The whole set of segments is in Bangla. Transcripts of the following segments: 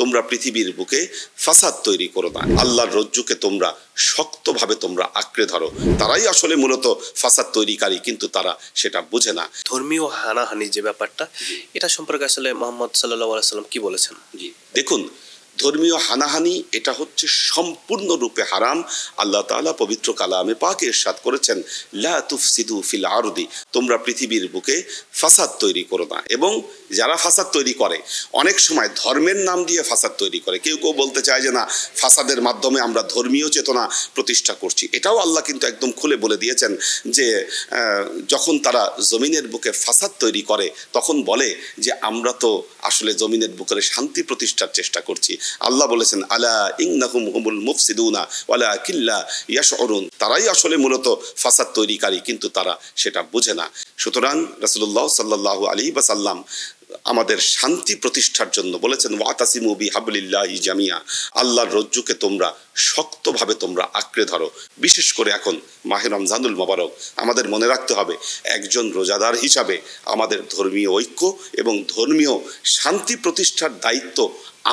তোমরা পৃথিবীর বুকে ফাসাদ তৈরি করো না। আল্লাহর রজ্জুকে তোমরা শক্তভাবে তোমরা আঁকড়ে ধরো। তারাই আসলে মূলত ফাসাদ তৈরিকারী, কিন্তু তারা সেটা বুঝে না। ধর্মীয় হানাহানি যে ব্যাপারটা, এটা সম্পর্কে আসলে মুহাম্মদ সাল্লাল্লাহু আলাইহি ওয়াসাল্লাম কি বলেছেন? দেখুন, ধর্মীয় হানাহানি এটা হচ্ছে সম্পূর্ণরূপে হারাম। আল্লাহ তাআলা পবিত্র কালামে পাকে ইরশাদ করেছেন, লা তুফসিদু ফিল আরদি, তোমরা পৃথিবীর বুকে ফাসাদ তৈরি করো না। এবং যারা ফাসাদ তৈরি করে, অনেক সময় ধর্মের নাম দিয়ে ফাসাদ তৈরি করে। কেউ কেউ বলতে চায় যে না, ফাসাদের মাধ্যমে আমরা ধর্মীয় চেতনা প্রতিষ্ঠা করছি। এটাও আল্লাহ কিন্তু একদম খুলে বলে দিয়েছেন যে যখন তারা জমিনের বুকে ফাসাদ তৈরি করে, তখন বলে যে আমরা তো আসলে জমিনের বুকে শান্তি প্রতিষ্ঠার চেষ্টা করছি। আল্লাহ বলেছেন, আলা ইন্নাহুম হুমুল মুফসিদুনা ওয়ালাকিন লা ইয়াশউরুন, তারাই আসলে মূলত ফাসাদ তৈরিকারী, কিন্তু তারা সেটা বুঝে না। সুতরাং রাসূলুল্লাহ সাল্লাল্লাহু আলাইহি ওয়াসাল্লাম আমাদের শান্তি প্রতিষ্ঠার জন্য বলেছেন, ওয়াতাসিমু বিহাবলিল্লাহি জামিয়া, আল্লাহর রজ্জুকে তোমরা শক্তভাবে তোমরা আঁকড়ে ধরো। বিশেষ করে এখন মাহে রমজানুল মোবারক, আমাদের মনে রাখতে হবে একজন রোজাদার হিসাবে আমাদের ধর্মীয় ঐক্য এবং ধর্মীয় শান্তি প্রতিষ্ঠার দায়িত্ব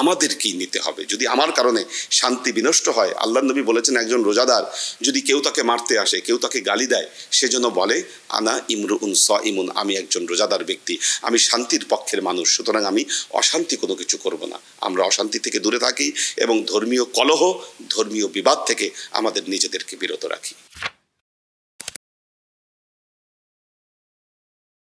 আমাদেরকেই নিতে হবে। যদি আমার কারণে শান্তি বিনষ্ট হয়, আল্লাহর নবী বলেছেন একজন রোজাদার যদি কেউ তাকে মারতে আসে, কেউ তাকে গালি দেয়, সেজন্য বলে আনা ইমরুউন সাইমুন, আমি একজন রোজাদার ব্যক্তি, আমি শান্তির পক্ষের মানুষ, সুতরাং আমি অশান্তি কোনো কিছু করব না। আমরা অশান্তি থেকে দূরে থাকি এবং ধর্মীয় কলহ, ধর্মীয় বিবাদ থেকে আমাদের নিজেদেরকে বিরত রাখি।